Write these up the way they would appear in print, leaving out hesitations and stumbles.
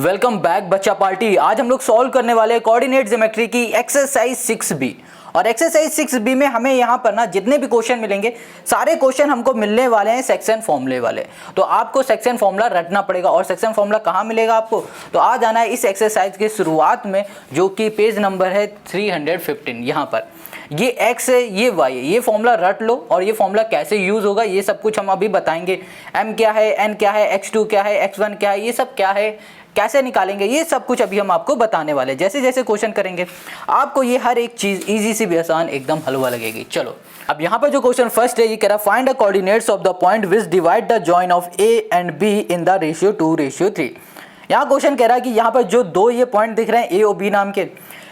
Welcome back बच्चा party. आज हम लोग सॉल्व करने वाले कोऑर्डिनेट ज्योमेट्री की एक्सरसाइज 6B। और एक्सरसाइज 6B में हमें यहाँ पर ना जितने भी क्वेश्चन मिलेंगे सारे क्वेश्चन हमको मिलने वाले हैं सेक्शन फॉर्मूले वाले। तो आपको सेक्शन फॉर्मूला रटना पड़ेगा। और सेक्शन फॉर्मूला कहाँ मिलेगा आपको? तो आ जाना है इस एक्सरसाइज के शुरुआत में, जो कि पेज नंबर है 315। यहाँ पर ये x है, ये y है, ये फॉर्मूला रट लो। और ये फॉर्मूला कैसे यूज होगा ये सब कुछ हम अभी बताएंगे। m क्या है, n क्या है, x2 क्या है, x1 क्या है, ये सब क्या है, कैसे निकालेंगे, ये सब कुछ अभी हम आपको बताने वाले हैं। जैसे जैसे क्वेश्चन करेंगे आपको ये हर एक चीज इजी से भी आसान एकदम हलवा लगेगी। चलो अब यहाँ पर जो क्वेश्चन फर्स्ट है ये कह रहा है find the coordinates of the point which divide the join of a and b in the ratio 2:3। यहाँ क्वेश्चन कह रहा है कि यहाँ पर जो दो ये पॉइंट दिख रहे हैं a और b नाम के,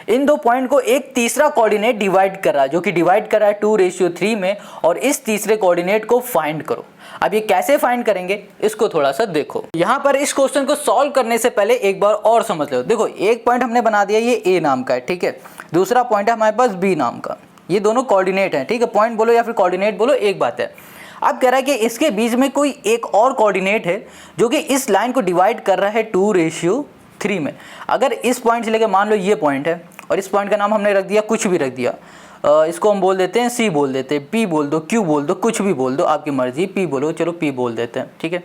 इन दो पॉइंट को एक तीसरा कोऑर्डिनेट डिवाइड कर रहा है, जो कि डिवाइड कर रहा है 2:3 में। और इस तीसरे कोऑर्डिनेट को फाइंड करो। अब ये कैसे फाइंड करेंगे इसको थोड़ा सा देखो। यहाँ पर इस क्वेश्चन को सॉल्व करने से पहले एक बार और समझ लो। देखो एक पॉइंट हमने बना दिया, ये a नाम का है, ठीक है। दूसरा पॉइंट है हमारे पास b नाम का। ये दोनों कोऑर्डिनेट हैं, ठीक है। पॉइंट बोलो या फिर कोऑर्डिनेट बोलो, एक बात है। अब कह रहा है कि इसके बीच में कोई एक और कोऑर्डिनेट है जो कि इस लाइन को डिवाइड कर रहा है 2:3 में। अगर इस पॉइंट से लेकर मान लो ये पॉइंट है और इस पॉइंट का नाम हमने रख दिया, कुछ भी रख दिया, इसको हम बोल देते हैं C बोल देते हैं, P बोल दो, Q बोल दो, कुछ भी बोल दो, आपकी मर्जी। P बोलो, चलो P बोल देते हैं, ठीक है।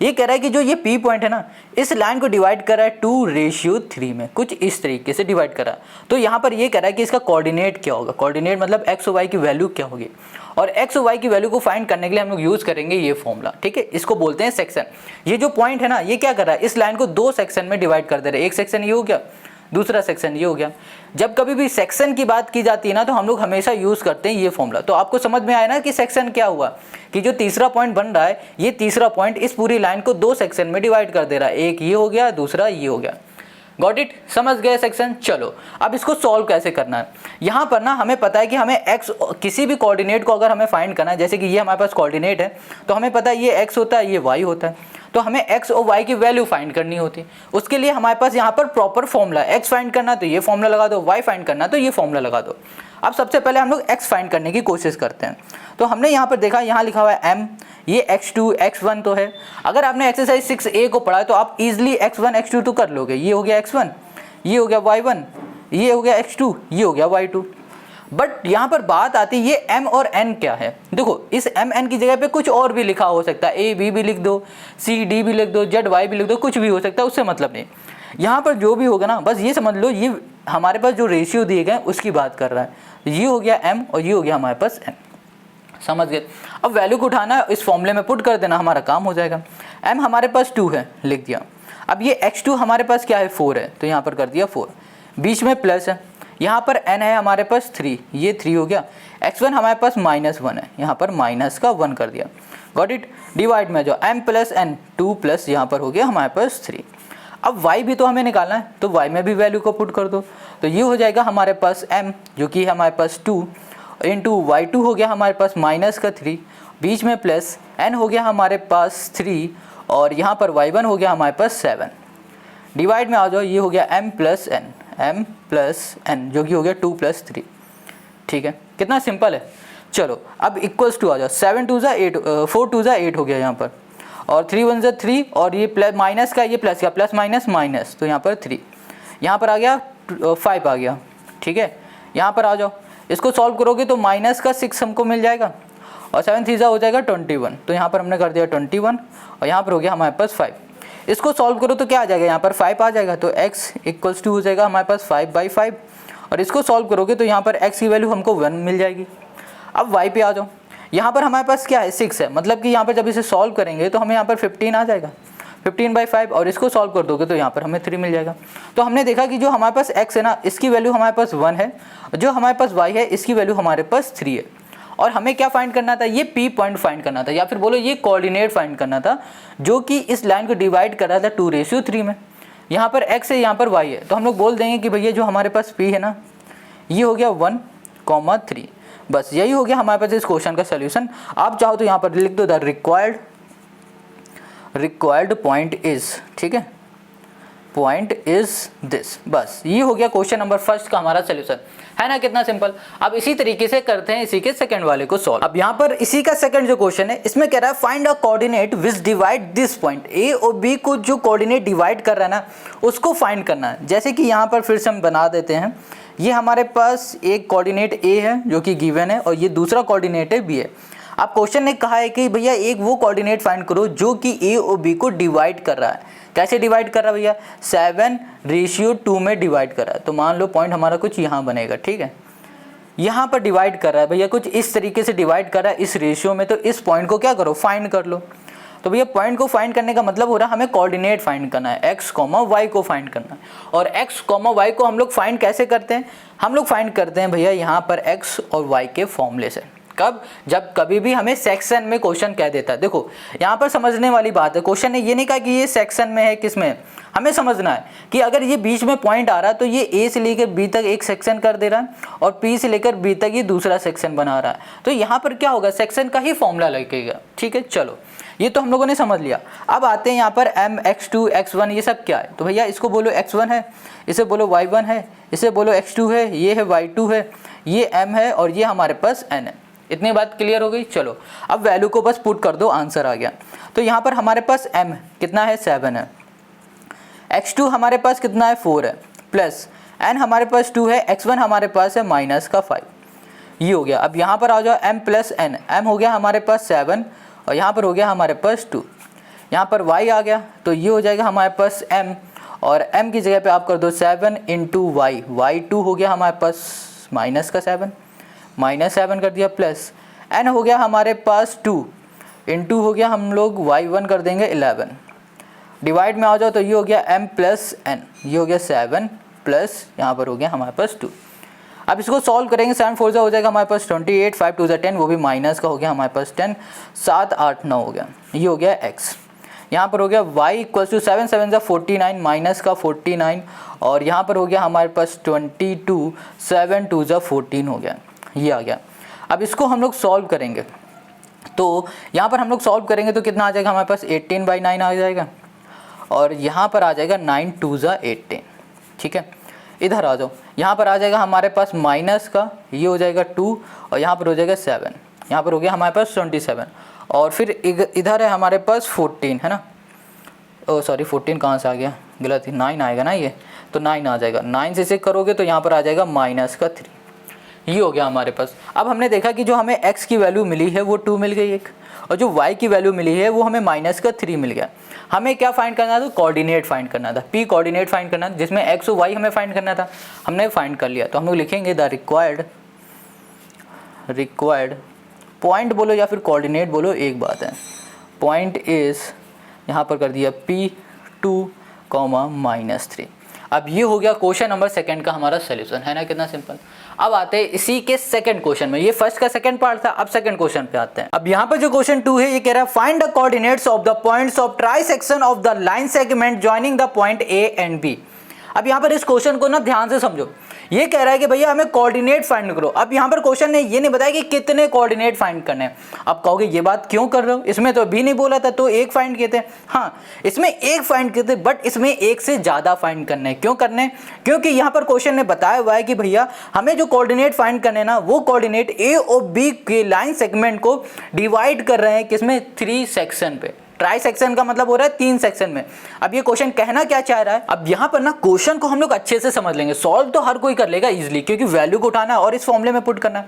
ये कह रहा है कि जो ये P पॉइंट है ना, इस लाइन को डिवाइड कर रहा है 2:3 में, कुछ इस तरीके से डिवाइड कर रहा है। तो यहाँ पर ये कह रहा है कि इसका कोऑर्डिनेट क्या होगा। कोऑर्डिनेट मतलब x और y की वैल्यू क्या होगी। और x और y की वैल्यू को फाइंड करने के लिए हम लोग यूज करेंगे ये फॉर्मूला, ठीक है। इसको बोलते हैं सेक्शन। ये जो पॉइंट है ना, ये क्या कर रहा है, इस लाइन को दो सेक्शन में डिवाइड कर दे रहा है। एक सेक्शन ये हो गया, दूसरा सेक्शन ये हो गया। जब कभी भी सेक्शन की बात की जाती है ना, तो हम लोग हमेशा यूज करते हैं ये फॉर्मूला। तो आपको समझ में आया ना कि सेक्शन क्या हुआ, कि जो तीसरा पॉइंट बन रहा है, ये तीसरा पॉइंट इस पूरी लाइन को दो सेक्शन में डिवाइड कर दे रहा है। एक ये हो गया, दूसरा ये हो गया। गॉट इट, समझ गए सेक्शन। चलो अब इसको सॉल्व कैसे करना है। यहाँ पर ना हमें पता है कि हमें x किसी भी कोऑर्डिनेट को अगर हमें फाइंड करना है, जैसे कि ये हमारे पास कोऑर्डिनेट है, तो हमें पता है ये x होता है, ये y होता है। तो हमें x और y की वैल्यू फाइंड करनी होती है। उसके लिए हमारे पास यहाँ पर प्रॉपर फॉर्मूला, x फाइंड करना तो ये फॉर्मूला लगा दो, y फाइंड करना तो ये फॉर्मूला लगा दो। अब सबसे पहले हम लोग x फाइंड करने की कोशिश करते हैं। तो हमने यहाँ पर देखा, यहाँ लिखा हुआ है m, ये x2 x1 तो है। अगर आपने एक्सरसाइज 6A को पढ़ा है तो आप इजिली x1 x2 तो कर लोगे। ये हो गया x1, ये हो गया y1, ये हो गया x2, ये हो गया y2। बट यहाँ पर बात आती है ये m और n क्या है। देखो इस m n की जगह पे कुछ और भी लिखा हो सकता है, a b भी लिख दो, c d भी लिख दो, z y भी लिख दो, कुछ भी हो सकता है, उससे मतलब नहीं। यहाँ पर जो भी होगा ना, बस ये समझ लो ये हमारे पास जो रेशियो दिए गए उसकी बात कर रहा है। ये हो गया m और ये हो गया हमारे पास n, समझ गए। अब वैल्यू को उठाना, इस फॉर्मूले में पुट कर देना, हमारा काम हो जाएगा। m हमारे पास 2 है, लिख दिया। अब ये x2 हमारे पास क्या है, 4 है, तो यहाँ पर कर दिया 4। बीच में प्लस है, यहाँ पर n है हमारे पास 3, ये 3 हो गया। x1 हमारे पास -1 है, यहाँ पर माइनस का 1 कर दिया। Got it. डिवाइड में जो m + n 2 प्लस यहाँ पर हो गया हमारे पास 3। अब y भी तो हमें निकालना है, तो y में भी वैल्यू को पुट कर दो। तो ये हो जाएगा हमारे पास m, जो कि हमारे पास 2 इंटू y2 हो गया हमारे पास -3, बीच में प्लस n हो गया हमारे पास 3, और यहाँ पर y1 हो गया हमारे पास 7। डिवाइड में आ जाओ, ये हो गया m + n, जो कि हो गया 2 + 3, ठीक है। कितना सिंपल है। चलो अब इक्वल्स टू आ जाओ, 7 2 ज़ा 8, 4 2 ज़ा 8 हो गया यहाँ पर, और 3 1 ज़ा 3, और ये प्लस माइनस का, ये प्लस का, प्लस माइनस माइनस, तो यहाँ पर 3, यहाँ पर आ गया 5 आ गया, ठीक है। यहाँ पर आ जाओ, इसको सॉल्व करोगे तो माइनस का 6 हमको मिल जाएगा, और 7 3 ज़ा हो जाएगा 21, तो यहाँ पर हमने कर दिया 21, और यहाँ पर हो गया हमारे पास 5। इसको सॉल्व करो तो क्या आ जाएगा, यहाँ पर 5 आ जाएगा, तो x = हो जाएगा हमारे पास 5/5। और इसको सॉल्व करोगे तो यहाँ पर x की वैल्यू हमको 1 मिल जाएगी। अब y पे आ जाओ, यहाँ पर हमारे पास क्या है, 6 है, मतलब कि यहाँ पर जब इसे सॉल्व करेंगे तो हमें यहाँ पर 15 आ जाएगा, 15/5। और इसको सॉल्व कर दोगे तो यहाँ पर हमें 3 मिल जाएगा। तो हमने देखा कि जो हमारे पास x है ना, इसकी वैल्यू हमारे पास 1 है, जो हमारे पास y है इसकी वैल्यू हमारे पास 3 है। और हमें क्या फाइंड करना था, ये P पॉइंट फाइंड करना था, या फिर बोलो ये कोऑर्डिनेट फाइंड करना था, जो कि इस लाइन को डिवाइड कर रहा था 2:3 में। यहाँ पर x है, यहाँ पर y है, तो हम लोग बोल देंगे कि भैया जो हमारे पास P है ना, ये हो गया 1,3। बस यही हो गया हमारे पास इस क्वेश्चन का सोल्यूशन। आप चाहो तो यहाँ पर लिख दो द रिक्वायर्ड पॉइंट इज, ठीक है, पॉइंट इज दिस। बस ये हो गया क्वेश्चन नंबर फर्स्ट का हमारा सोल्यूशन, है ना कितना सिंपल। अब इसी तरीके से करते हैं इसी के सेकंड वाले को सॉल्व। अब यहाँ पर इसी का सेकंड जो क्वेश्चन है इसमें कह रहा है find a coordinate which divide this point. A और बी को जो कोऑर्डिनेट डिवाइड कर रहा है ना उसको फाइंड करना है। जैसे कि यहाँ पर फिर से हम बना देते हैं, ये हमारे पास एक कोऑर्डिनेट ए है जो कि गिवन है और ये दूसरा कोऑर्डिनेट है बी है। अब क्वेश्चन ने कहा है कि भैया एक वो कोऑर्डिनेट फाइंड करो जो कि ए और बी को डिवाइड कर रहा है। कैसे डिवाइड कर रहा है भैया, 7:2 में डिवाइड कर रहा है। तो मान लो पॉइंट हमारा कुछ यहाँ बनेगा, ठीक है, यहाँ पर डिवाइड कर रहा है भैया, कुछ इस तरीके से डिवाइड कर रहा है इस रेशियो में। तो इस पॉइंट को क्या करो, फाइंड कर लो। तो भैया पॉइंट को फाइंड करने का मतलब हो रहा है हमें कोऑर्डिनेट फाइंड करना है, x, y को फाइंड करना है। और x, y को हम लोग फाइंड कैसे करते हैं, हम लोग फाइंड करते हैं भैया यहाँ पर x और y के फॉर्मूले से। कब, जब कभी भी हमें सेक्शन में क्वेश्चन कह देता है। देखो यहाँ पर समझने वाली बात है, क्वेश्चन ने ये नहीं कहा कि ये सेक्शन में है, किस में, हमें समझना है कि अगर ये बीच में पॉइंट आ रहा है तो ये ए से लेकर बी तक एक सेक्शन कर दे रहा है और पी से लेकर बी तक ये दूसरा सेक्शन बना रहा है। तो यहाँ पर क्या होगा, सेक्शन का ही फॉर्मूला लगेगा, ठीक है। चलो ये तो हम लोगों ने समझ लिया। अब आते हैं यहाँ पर m, x2, x1 ये सब क्या है। तो भैया इसको बोलो x1 है, इसे बोलो y1 है, इसे बोलो x2 है, ये है y2 है, ये m है और ये हमारे पास n है। इतनी बात क्लियर हो गई। चलो अब वैल्यू को बस पुट कर दो, आंसर आ गया। तो यहाँ पर हमारे पास m कितना है, 7 है, x2 हमारे पास कितना है, 4 है, प्लस n हमारे पास 2 है, x1 हमारे पास है -5। ये हो गया। अब यहाँ पर आ जाओ m प्लस n, m हो गया हमारे पास 7 और यहाँ पर हो गया हमारे पास 2, यहाँ पर y आ गया तो ये हो जाएगा हमारे पास m और m की जगह पे आप कर दो 7 × y, y2 हो गया हमारे पास -7 कर दिया, प्लस n हो गया हमारे पास 2 × हो गया हम लोग y1 कर देंगे 11, डिवाइड में आ जाओ तो ये हो गया m प्लस n, ये हो गया 7 प्लस यहाँ पर हो गया हमारे पास 2। अब इसको सॉल्व करेंगे, 7 4 हो जाएगा हमारे पास 28, 5 2 10, वो भी माइनस का हो गया हमारे पास 10, 7 8 9 हो गया, ये हो गया x। यहाँ पर हो गया y = 7 7 49, माइनस का 49 और यहाँ पर हो गया हमारे पास 22, 7 2 14 हो गया, ये आ गया। अब इसको हम लोग सॉल्व करेंगे तो यहाँ पर हम लोग सॉल्व करेंगे तो कितना आ जाएगा हमारे पास 18/9 आ जाएगा और यहाँ पर आ जाएगा 9 2 18, ठीक है। इधर आ जाओ, यहाँ पर आ जाएगा हमारे पास माइनस का, ये हो जाएगा 2 और यहाँ पर हो जाएगा 7, यहाँ पर हो गया हमारे पास 27 और फिर इधर है हमारे पास 14, है ना। ओ सॉरी 14 कहाँ से आ गया, गलत ही, 9 आएगा ना ये, तो 9 आ जाएगा। 9 से इसे करोगे तो यहाँ पर आ जाएगा -3, ये हो गया हमारे पास। अब हमने देखा कि जो हमें x की वैल्यू मिली है वो 2 मिल गई एक, और जो y की वैल्यू मिली है वो हमें -3 मिल गया। हमें क्या फाइंड करना था, कोऑर्डिनेट फाइंड करना था, p कोऑर्डिनेट फाइंड करना था, जिसमें x और y हमें फाइंड करना था, हमने फाइंड कर लिया। तो हम लोग लिखेंगे द रिक्वायर्ड पॉइंट बोलो या फिर कोऑर्डिनेट बोलो, एक बात है, पॉइंट इज, यहाँ पर कर दिया P2, -3। अब ये हो गया क्वेश्चन नंबर सेकंड का हमारा सोल्यूशन, है ना कितना सिंपल। अब आते हैं इसी के सेकंड क्वेश्चन में, ये फर्स्ट का सेकंड पार्ट था, अब सेकंड क्वेश्चन पे आते हैं। अब यहाँ पर जो क्वेश्चन 2 है ये कह रहा है find the coordinates of the points of trisection of the line segment joining the point A and B. अब यहाँ पर इस क्वेश्चन को ना ध्यान से समझो, ये कह रहा है कि भैया हमें कोऑर्डिनेट फाइंड करो। अब यहाँ पर क्वेश्चन ने ये नहीं बताया कि कितने कोऑर्डिनेट फाइंड करने हैं। अब कहोगे ये बात क्यों कर रहे हो, इसमें तो अभी नहीं बोला था, तो एक फाइंड किए थे। हाँ इसमें एक फाइंड किए थे, बट इसमें एक से ज़्यादा फाइंड करने हैं। क्यों करने हैं, क्योंकि यहाँ पर क्वेश्चन ने बताया हुआ है कि भैया हमें जो कोऑर्डिनेट फाइंड करने ना, वो कोऑर्डिनेट ए और बी के लाइन सेगमेंट को डिवाइड कर रहे हैं किसमें, 3 सेक्शन पे। ट्राई सेक्शन का मतलब हो रहा है 3 सेक्शन में। अब ये क्वेश्चन कहना क्या चाह रहा है, अब यहाँ पर ना क्वेश्चन को हम लोग अच्छे से समझ लेंगे, सॉल्व तो हर कोई कर लेगा इजीली, क्योंकि वैल्यू को उठाना और इस फॉर्मूले में पुट करना है।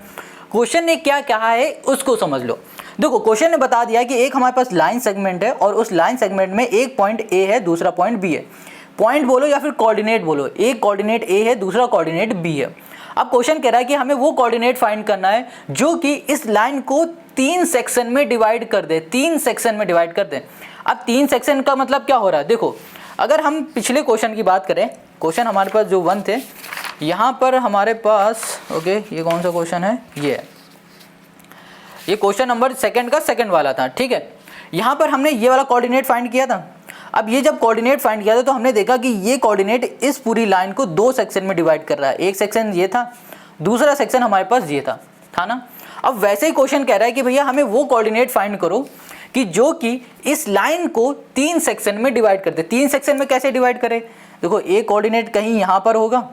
क्वेश्चन ने क्या कहा है उसको समझ लो। देखो क्वेश्चन ने बता दिया कि एक हमारे पास लाइन सेगमेंट है और उस लाइन सेगमेंट में एक पॉइंट ए है, दूसरा पॉइंट बी है। पॉइंट बोलो या फिर कोऑर्डिनेट बोलो, एक कोऑर्डिनेट ए है, दूसरा कोऑर्डिनेट बी है। अब क्वेश्चन कह रहा है कि हमें वो कोऑर्डिनेट फाइंड करना है जो कि इस लाइन को 3 सेक्शन में डिवाइड कर दे, 3 सेक्शन में डिवाइड कर दे। अब 3 सेक्शन का मतलब क्या हो रहा है, देखो अगर हम पिछले क्वेश्चन की बात करें, क्वेश्चन हमारे पास जो 1 थे, यहाँ पर हमारे पास ओके, ये कौन सा क्वेश्चन है, ये क्वेश्चन नंबर सेकंड का सेकंड वाला था, ठीक है। यहाँ पर हमने ये वाला कोऑर्डिनेट फाइंड किया था। अब ये जब कोऑर्डिनेट फाइंड किया था तो हमने देखा कि ये कोऑर्डिनेट इस पूरी लाइन को 2 सेक्शन में डिवाइड कर रहा है। एक सेक्शन ये था, दूसरा सेक्शन हमारे पास ये था ना। अब वैसे ही क्वेश्चन कह रहा है कि भैया हमें वो कोऑर्डिनेट फाइंड करो कि जो कि इस लाइन को 3 सेक्शन में डिवाइड करते। 3 सेक्शन में कैसे डिवाइड करें, देखो एक कोऑर्डिनेट कहीं यहाँ पर होगा,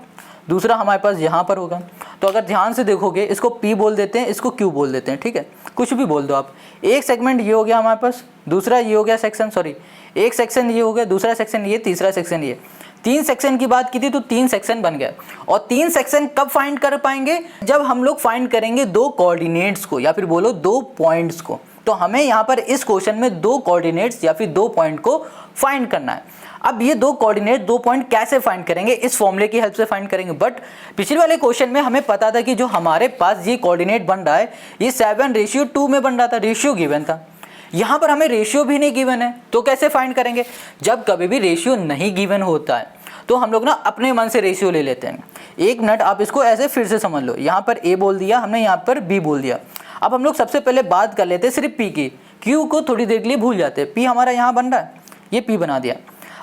दूसरा हमारे पास यहाँ पर होगा। तो अगर ध्यान से देखोगे इसको P बोल देते हैं, इसको Q बोल देते हैं, ठीक है, कुछ भी बोल दो आप। एक सेगमेंट ये हो गया हमारे पास, दूसरा ये हो गया सेक्शन, सॉरी एक सेक्शन ये हो गया, दूसरा सेक्शन ये, तीसरा सेक्शन ये। 3 सेक्शन की बात की थी तो 3 सेक्शन बन गया। और 3 सेक्शन कब फाइंड कर पाएंगे? जब हम लोग फाइंड करेंगे 2 कोऑर्डिनेट्स को, या फिर बोलो 2 पॉइंट्स को। तो हमें यहाँ पर इस क्वेश्चन में 2 कोऑर्डिनेट्स या फिर 2 पॉइंट को फाइंड करना है। अब ये 2 कोऑर्डिनेट 2 पॉइंट कैसे फाइंड करेंगे? इस फॉर्मूले की हेल्प से फाइंड करेंगे। बट पिछले वाले क्वेश्चन में हमें पता था कि जो हमारे पास ये कोऑर्डिनेट बन रहा है ये 7:2 में बन रहा था, रेशियो गिवन था। यहाँ पर हमें रेशियो भी नहीं गिवन है, तो कैसे फाइंड करेंगे? जब कभी भी रेशियो नहीं गिवन होता है तो हम लोग ना अपने मन से रेशियो ले लेते हैं। एक मिनट आप इसको ऐसे फिर से समझ लो, यहाँ पर A बोल दिया हमने, यहाँ पर B बोल दिया। अब हम लोग सबसे पहले बात कर लेते हैं सिर्फ P की, Q को थोड़ी देर के लिए भूल जाते हैं। P हमारा यहाँ बन रहा है, ये P बना दिया।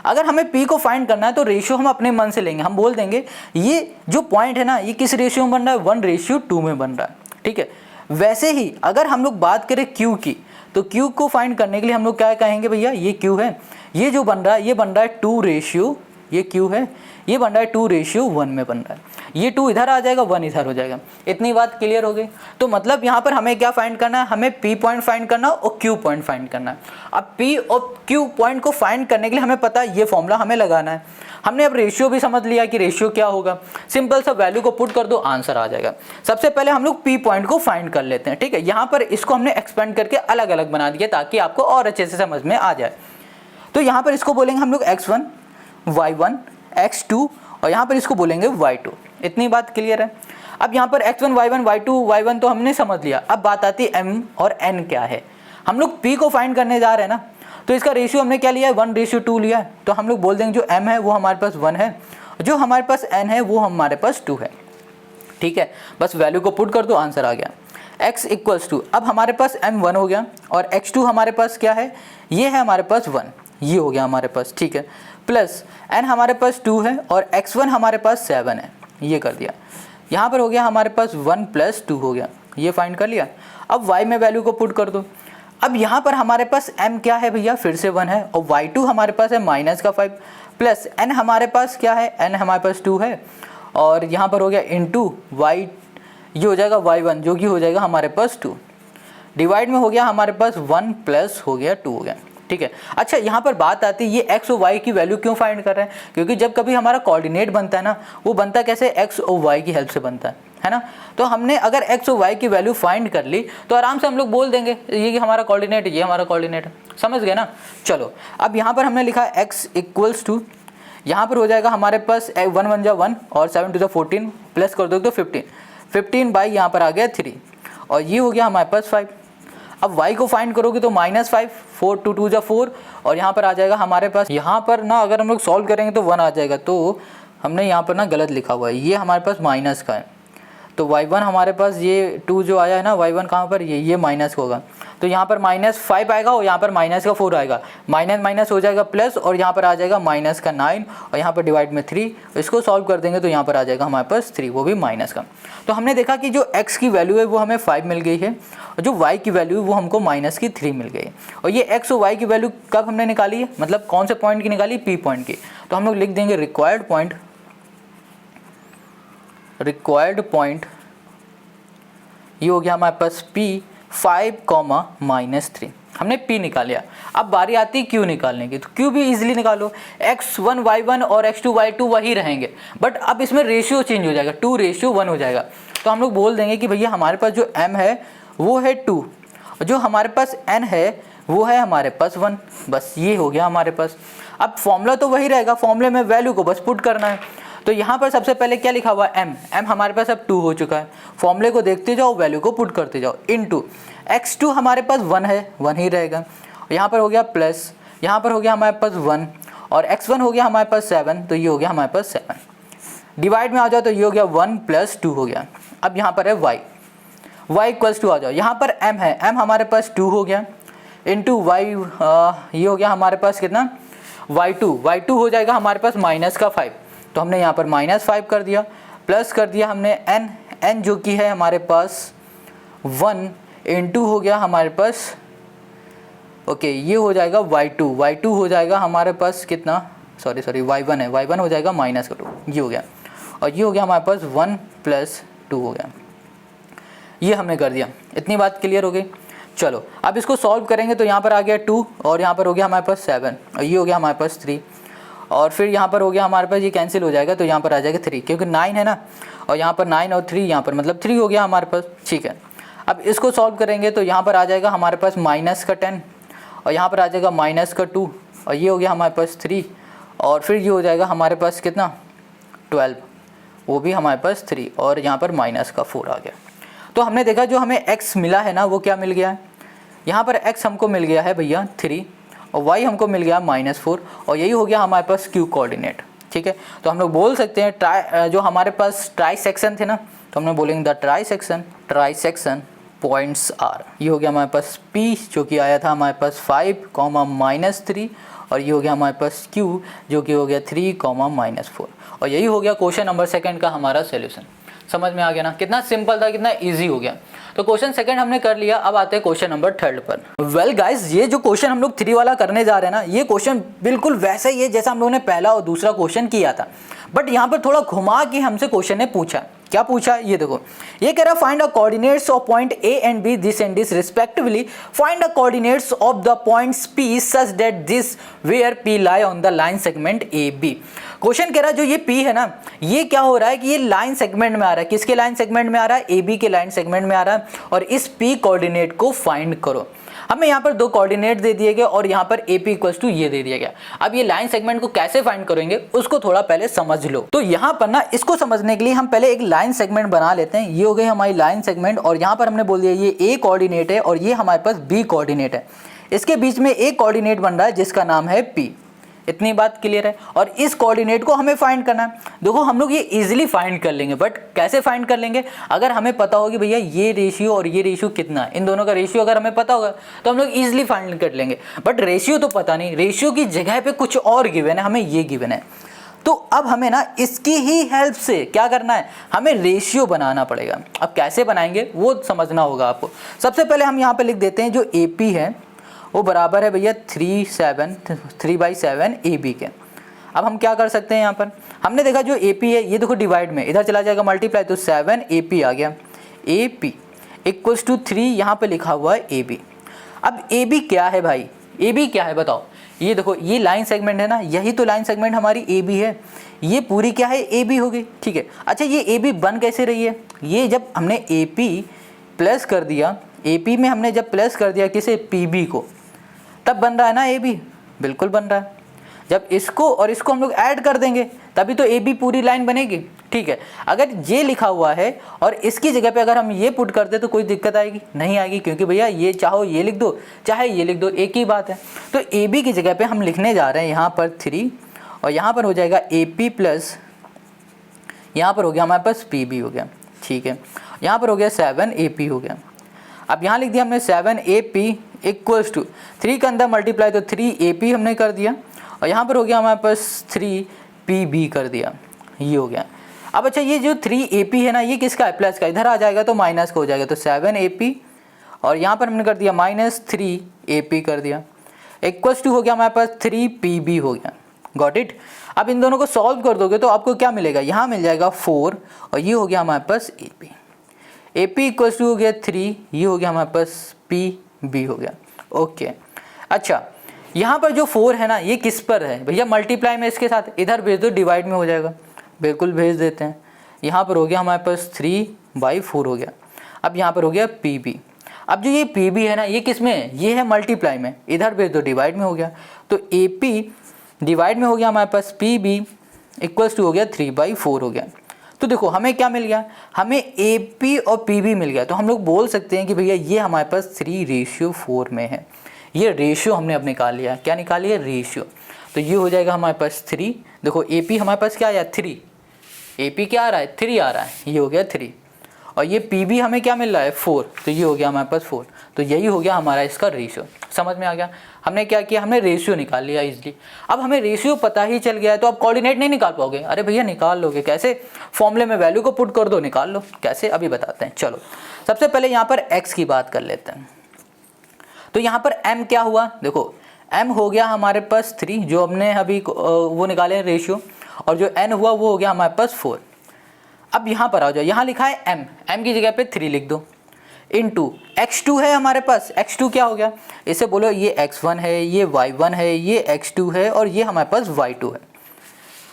अगर हमें P को फाइंड करना है तो रेशियो हम अपने मन से लेंगे। हम बोल देंगे ये जो पॉइंट है ना ये किस रेशियो में बन रहा है? 1:2 में बन रहा है, ठीक है। वैसे ही अगर हम लोग बात करें Q की, तो Q को फाइंड करने के लिए हम लोग क्या कहेंगे? भैया ये Q है, ये जो बन रहा है ये बन रहा है 2:, ये Q है, ये बन रहा है 2:1 में बन रहा है। ये 2 इधर आ जाएगा, 1 इधर हो जाएगा। इतनी बात क्लियर हो गई? तो मतलब यहाँ पर हमें क्या फाइंड करना है? हमें P पॉइंट फाइंड करना और Q पॉइंट फाइंड करना है। अब P और Q पॉइंट को फाइंड करने के लिए हमें पता है ये फॉर्मूला हमें लगाना है। हमने अब रेशियो भी समझ लिया कि रेशियो क्या होगा। सिंपल सा वैल्यू को पुट कर दो, आंसर आ जाएगा। सबसे पहले हम लोग P पॉइंट को फाइंड कर लेते हैं, ठीक है। यहाँ पर इसको हमने एक्सपेंड करके अलग अलग बना दिया ताकि आपको और अच्छे से समझ में आ जाए। तो यहाँ पर इसको बोलेंगे हम लोग x1, y1, x2 और यहाँ पर इसको बोलेंगे y2। इतनी बात क्लियर है? अब यहाँ पर x1, y1, y1 तो हमने समझ लिया। अब बात आती है m और n क्या है। हम लोग P को फाइंड करने जा रहे हैं ना, तो इसका रेशियो हमने क्या लिया है? 1:2 लिया है। तो हम लोग बोल देंगे जो m है वो हमारे पास 1 है, जो हमारे पास n है वो हमारे पास 2 है, ठीक है। बस वैल्यू को पुट कर दो, आंसर आ गया। x = अब हमारे पास m 1 हो गया और x2 हमारे पास क्या है? ये है हमारे पास 1, ये हो गया हमारे पास, ठीक है। प्लस n हमारे पास 2 है और x1 हमारे पास 7 है, ये कर दिया। यहाँ पर हो गया हमारे पास 1 + 2 हो गया, ये फाइंड कर लिया। अब y में वैल्यू को पुट कर दो। अब यहाँ पर हमारे पास m क्या है भैया? फिर से 1 है और y2 हमारे पास है -5 प्लस n हमारे पास क्या है? n हमारे पास 2 है और यहाँ पर हो गया इंटू y, ये हो जाएगा y1 जो कि हो जाएगा हमारे पास 2, डिवाइड में हो गया हमारे पास 1 प्लस हो गया 2 हो गया, ठीक है। अच्छा यहाँ पर बात आती है ये x और y की वैल्यू क्यों फाइंड कर रहे हैं? क्योंकि जब कभी हमारा कोऑर्डिनेट बनता है ना, वो बनता कैसे? x और y की हेल्प से बनता है ना। तो हमने अगर x और y की वैल्यू फाइंड कर ली तो आराम से हम लोग बोल देंगे ये हमारा कोऑर्डिनेट, ये हमारा कोऑर्डिनेट, समझ गए ना। चलो अब यहाँ पर हमने लिखा x = यहाँ पर हो जाएगा हमारे पास 1 × 1 और 7 × 14 प्लस कर दो तो 15 बाई यहाँ पर आ गया 3 और ये हो गया हमारे पास 5। अब y को फाइंड करोगे तो -5, 4 × 2 = 4 और यहाँ पर आ जाएगा हमारे पास, यहाँ पर ना अगर हम लोग सॉल्व करेंगे तो 1 आ जाएगा, तो हमने यहाँ पर ना गलत लिखा हुआ है, ये हमारे पास माइनस का है। तो y1 हमारे पास ये 2 जो आया है ना, y1 कहाँ पर? ये माइनस होगा, तो यहाँ पर -5 आएगा और यहाँ पर -4 आएगा, माइनस हो जाएगा प्लस और यहाँ पर आ जाएगा -9 और यहाँ पर डिवाइड में 3। इसको सॉल्व कर देंगे तो यहाँ पर आ जाएगा हमारे पास 3, वो भी माइनस का। तो हमने देखा कि जो x की वैल्यू है वो हमें 5 मिल गई है और जो y की वैल्यू है वो हमको -3 मिल गई। और ये x और y की वैल्यू कब हमने निकाली है? मतलब कौन से पॉइंट की निकाली? P पॉइंट की। तो हम लोग लिख देंगे रिक्वायर्ड पॉइंट, ये हो गया हमारे पास P 5, -3, हमने P निकाल लिया। अब बारी आती है Q निकालने की, तो Q भी इजीली निकालो। x1 y1 और x2 y2 वही रहेंगे, बट अब इसमें रेशियो चेंज हो जाएगा, 2:1 हो जाएगा। तो हम लोग बोल देंगे कि भैया हमारे पास जो m है वो है 2 और जो हमारे पास n है वो है हमारे पास 1, बस ये हो गया हमारे पास। अब फॉर्मूला तो वही रहेगा, फॉर्मूले में वैल्यू को बस पुट करना है। तो यहाँ पर सबसे पहले क्या लिखा हुआ है? m हमारे पास अब 2 हो चुका है, फॉर्मूले को देखते जाओ, वैल्यू को पुट करते जाओ, इनटू x2 हमारे पास 1 है, 1 ही रहेगा। यहाँ पर हो गया प्लस, यहाँ पर हो गया हमारे पास 1 और x1 हो गया हमारे पास 7, तो ये हो गया हमारे पास 7। डिवाइड में आ जाओ तो ये हो गया 1 + 2 हो गया। अब यहाँ पर है y = आ जाओ, यहाँ पर m है, m हमारे पास 2 हो गया इंटू y, ये हो गया हमारे पास कितना? y2 हो जाएगा हमारे पास -5, तो हमने यहाँ पर -5 कर दिया, प्लस कर दिया हमने n जो कि है हमारे पास 1 इंटू हो गया हमारे पास, ओके, ये हो जाएगा y2 हो जाएगा हमारे पास कितना? सॉरी y1 है, y1 हो जाएगा -2, ये हो गया। और ये हो गया हमारे पास 1 + 2 हो गया। ये हमने कर दिया, इतनी बात क्लियर हो गई। चलो अब इसको सॉल्व करेंगे तो यहाँ पर आ गया 2 और यहाँ पर हो गया हमारे पास 7 और ये हो गया हमारे पास 3 और फिर यहाँ पर हो गया हमारे पास, ये कैंसिल हो जाएगा तो यहाँ पर आ जाएगा 3 क्योंकि 9 है ना, और यहाँ पर 9 और 3 यहाँ पर मतलब 3 हो गया हमारे पास। ठीक है, अब इसको सॉल्व करेंगे तो यहाँ पर आ जाएगा हमारे पास -10 और यहाँ पर आ जाएगा -2 और ये हो गया हमारे पास 3 और फिर ये हो जाएगा हमारे पास कितना 12, वो भी हमारे पास 3 और यहाँ पर -4 आ गया। तो हमने देखा जो हमें x मिला है ना वो क्या मिल गया है, यहाँ पर x हमको मिल गया है भैया 3 और y हमको मिल गया -4 और यही हो गया हमारे पास q कोऑर्डिनेट। ठीक है, तो हम लोग बोल सकते हैं जो हमारे पास ट्राई सेक्शन थे ना, तो हमने बोलेंगे the trisection points are, ये हो गया हमारे पास p जो कि आया था हमारे पास 5, -3 और ये हो गया हमारे पास q जो कि हो गया 3, -4 और यही हो गया क्वेश्चन नंबर 2 का हमारा सोल्यूशन। समझ में आ गया ना, कितना सिंपल था, कितना इजी हो गया। तो क्वेश्चन 2 हमने कर लिया, अब आते हैं क्वेश्चन नंबर 3 पर। वेल गाइस, ये जो क्वेश्चन हम लोग 3 वाला करने जा रहे हैं ना, ये क्वेश्चन बिल्कुल वैसा ही है जैसा हम लोगों ने पहला और दूसरा क्वेश्चन किया था, बट यहाँ पर थोड़ा घुमा के हमसे क्वेश्चन ने पूछा। क्या पूछा, ये देखो, ये कह रहा find the coordinates of point A and B this and this respectively, find the coordinates of the points P such that this where P lie on the line segment A B. Question कह रहा है जो ये P है ना, ये क्या हो रहा है कि ये लाइन सेगमेंट में आ रहा है, किसके लाइन सेगमेंट में आ रहा है, AB के लाइन सेगमेंट में आ रहा है और इस P कोऑर्डिनेट को फाइंड करो। हमें यहाँ पर 2 कोऑर्डिनेट दे दिए गए और यहाँ पर AP = ये दे दिया गया। अब ये लाइन सेगमेंट को कैसे फाइंड करेंगे उसको थोड़ा पहले समझ लो। तो यहाँ पर ना इसको समझने के लिए हम पहले एक लाइन सेगमेंट बना लेते हैं। ये हो गई हमारी लाइन सेगमेंट और यहाँ पर हमने बोल दिया ये A कोऑर्डिनेट है और ये हमारे पास B कोऑर्डिनेट है। इसके बीच में एक कोऑर्डिनेट बन रहा है जिसका नाम है P। इतनी बात क्लियर है और इस कोऑर्डिनेट को हमें फाइंड करना है। देखो हम लोग ये इजीली फाइंड कर लेंगे, बट कैसे फाइंड कर लेंगे, अगर हमें पता होगी भैया ये रेशियो और ये रेशियो कितना है, इन दोनों का रेशियो अगर हमें पता होगा तो हम लोग इजीली फाइंड कर लेंगे। बट रेशियो तो पता नहीं, रेशियो की जगह पे कुछ और गिवन है, हमें ये गिवन है। तो अब हमें ना इसकी ही हेल्प से क्या करना है, हमें रेशियो बनाना पड़ेगा। अब कैसे बनाएंगे वो समझना होगा आपको। सबसे पहले हम यहाँ पे लिख देते हैं जो AP है वो बराबर है भैया 3/7 AB के। अब हम क्या कर सकते हैं, यहाँ पर हमने देखा जो AP है ये देखो डिवाइड में इधर चला जाएगा मल्टीप्लाई, तो 7 AP आ गया। AP = 3 यहाँ पे लिखा हुआ है AB। अब AB क्या है भाई, AB क्या है बताओ। ये देखो ये लाइन सेगमेंट है ना, यही तो लाइन सेगमेंट हमारी AB है, ये पूरी क्या है AB हो गई। ठीक है, अच्छा ये AB बन कैसे रही है, ये जब हमने AP प्लस कर दिया, AP में हमने जब प्लस कर दिया किसे, PB को, तब बन रहा है ना AB, बिल्कुल बन रहा है। जब इसको और इसको हम लोग ऐड कर देंगे तभी तो AB पूरी लाइन बनेगी। ठीक है, अगर ये लिखा हुआ है और इसकी जगह पे अगर हम ये पुट कर दे तो कोई दिक्कत आएगी, नहीं आएगी, क्योंकि भैया ये चाहो ये लिख दो चाहे ये लिख दो, एक ही बात है। तो AB की जगह पे हम लिखने जा रहे हैं यहाँ पर 3 और यहाँ पर हो जाएगा AP प्लस यहाँ पर हो गया हमारे पास PB हो गया। ठीक है, यहाँ पर हो गया 7 AP हो गया। अब यहाँ लिख दिया हमने 7 AP = 3 के अंदर मल्टीप्लाई तो 3 AP हमने कर दिया और यहाँ पर हो गया हमारे पास 3 PB कर दिया, ये हो गया। अब अच्छा ये जो 3 AP है ना ये किसका है, प्लस का, इधर आ जाएगा तो माइनस का हो जाएगा, तो 7 AP और यहाँ पर हमने कर दिया -3 AP कर दिया, = हो गया हमारे पास 3 PB हो गया। Got it. अब इन दोनों को सॉल्व कर दोगे तो आपको क्या मिलेगा, यहाँ मिल जाएगा 4 और ये हो गया हमारे पास AP = हो गया 3, ये हो गया हमारे पास PB हो गया। ओके, अच्छा यहाँ पर जो 4 है ना ये किस पर है भैया, मल्टीप्लाई में इसके साथ, इधर भेज दो डिवाइड में हो जाएगा, बिल्कुल भेज देते हैं। यहाँ पर हो गया हमारे पास 3/4 हो गया। अब यहाँ पर हो गया PB। अब जो ये PB है ना ये किस में है, ये है मल्टीप्लाई में, इधर भेज दो डिवाइड में हो गया, तो AP डिवाइड में हो गया हमारे पास PB = हो गया 3/4 हो गया। तो देखो हमें क्या मिल गया, हमें AP और PB मिल गया। तो हम लोग बोल सकते हैं कि भैया ये हमारे पास 3:4 में है। ये रेशियो हमने अब निकाल लिया, क्या निकाल लिया, रेशियो। तो ये हो जाएगा हमारे पास 3, देखो AP हमारे पास क्या आया 3, AP क्या आ रहा है 3 आ रहा है, ये हो गया 3 और ये PB हमें क्या मिल रहा है 4, तो ये हो गया हमारे पास 4। तो यही हो गया हमारा इसका रेशियो। समझ में आ गया, हमने क्या किया, हमने रेशियो निकाल लिया इजीली। अब हमें रेशियो पता ही चल गया है तो आप कोऑर्डिनेट नहीं निकाल पाओगे, अरे भैया निकाल लोगे कैसे, फॉर्मूले में वैल्यू को पुट कर दो निकाल लो, कैसे अभी बताते हैं। चलो सबसे पहले यहाँ पर x की बात कर लेते हैं। तो यहाँ पर m क्या हुआ, देखो m हो गया हमारे पास 3 जो हमने अभी वो निकाले रेशियो, और जो n हुआ वो हो गया हमारे पास 4। अब यहाँ पर आ जाओ, यहाँ लिखा है m की जगह पे 3 लिख दो, इनटू x2 है हमारे पास। x2 क्या हो गया, इसे बोलो ये x1 है, ये y1 है, ये x2 है और ये हमारे पास y2 है।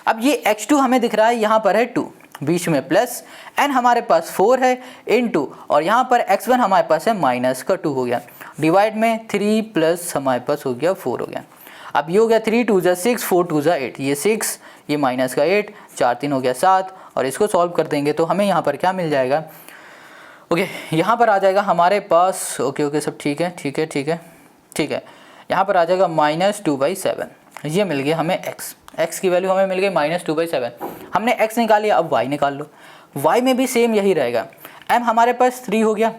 अब ये x2 हमें दिख रहा है यहाँ पर है 2, बीच में प्लस, n हमारे पास 4 है इनटू, और यहाँ पर x1 हमारे पास है माइनस का 2 हो गया, डिवाइड में 3 प्लस हमारे पास हो गया 4 हो गया। अब ये हो गया 3 2 जा 6, 4 2 जा 8, ये 6, ये माइनस का 8, 4 3 हो गया 7, और इसको सॉल्व कर देंगे तो हमें यहाँ पर क्या मिल जाएगा, ओके यहाँ पर आ जाएगा हमारे पास, ओके सब ठीक है, यहाँ पर आ जाएगा -2/7। ये मिल गया हमें x की वैल्यू हमें मिल गई -2/7। हमने x निकाल लिया, अब y निकाल लो। y में भी सेम यही रहेगा, m हमारे पास 3 हो गया,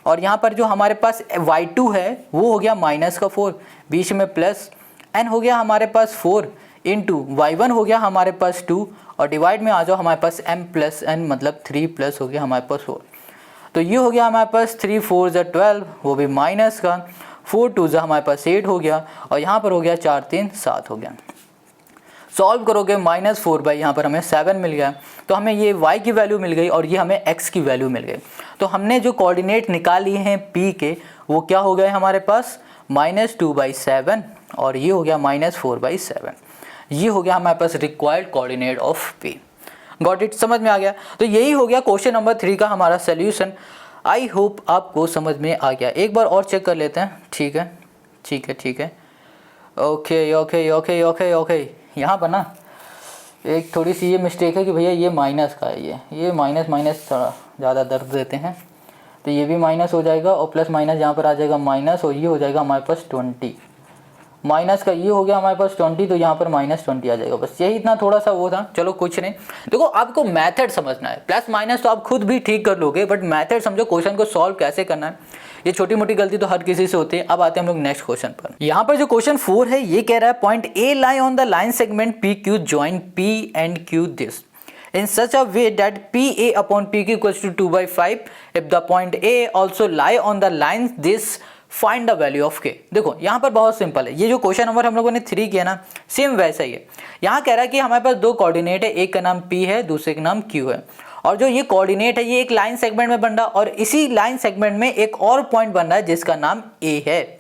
और यहाँ पर जो हमारे पास y2 है वो हो गया -4, बीच में प्लस, n हो गया हमारे पास 4 इंटू y1 हो गया हमारे पास 2, और डिवाइड में आ जाओ हमारे पास m प्लस n मतलब 3 प्लस हो गया हमारे पास 4। तो ये हो गया हमारे पास 3 4 जा 12, वो भी माइनस का, 4 2 जा हमारे पास 8 हो गया, और यहाँ पर हो गया 4 3 7 हो गया। सॉल्व करोगे -4 बाई यहाँ पर हमें 7 मिल गया, तो हमें ये y की वैल्यू मिल गई और ये हमें x की वैल्यू मिल गई। तो हमने जो कोऑर्डिनेट निकाली हैं p के वो क्या हो गए हमारे पास -2/7, और ये हो गया -4/7। ये हो गया हमारे पास required coordinate of p। Got it, समझ में आ गया। तो यही हो गया क्वेश्चन नंबर 3 का हमारा सोल्यूशन। आई होप आपको समझ में आ गया। एक बार और चेक कर लेते हैं। ठीक है ओके। यहाँ पर ना एक थोड़ी सी ये मिस्टेक है कि भैया ये माइनस का है, ये माइनस थोड़ा ज़्यादा दर्द देते हैं, तो ये भी माइनस हो जाएगा और प्लस माइनस यहाँ पर आ जाएगा माइनस, और ये हो जाएगा हमारे पास 20। माइनस का ये हो गया हमारे पास 20, तो यहाँ पर -20 आ जाएगा। बस यही इतना थोड़ा सा वो था, चलो कुछ नहीं। देखो आपको मेथड समझना है, प्लस माइनस तो आप खुद भी ठीक कर लोगे, बट मेथड समझो, क्वेश्चन को सॉल्व कैसे करना है। ये छोटी मोटी गलती तो हर किसी से होती है। अब आते हैं हम लोग नेक्स्ट क्वेश्चन पर। यहाँ पर जो क्वेश्चन 4 है ये कह रहा है point A lie on the line segment P Q join P and Q this in such a way that PA upon PQ equals to 2/5 if the point A also lie on the line this find the value of K। देखो यहाँ पर बहुत simple है, ये जो question number हम लोगों ने 3 किया ना, सेम वैसा ही है। यहाँ कह रहा है कि हमारे पास दो कोऑर्डिनेट है, एक का नाम P है, दूसरे का नाम Q है, और जो ये कोऑर्डिनेट है ये एक लाइन सेगमेंट में बन रहा, और इसी लाइन सेगमेंट में एक और पॉइंट बन रहा है जिसका नाम A है।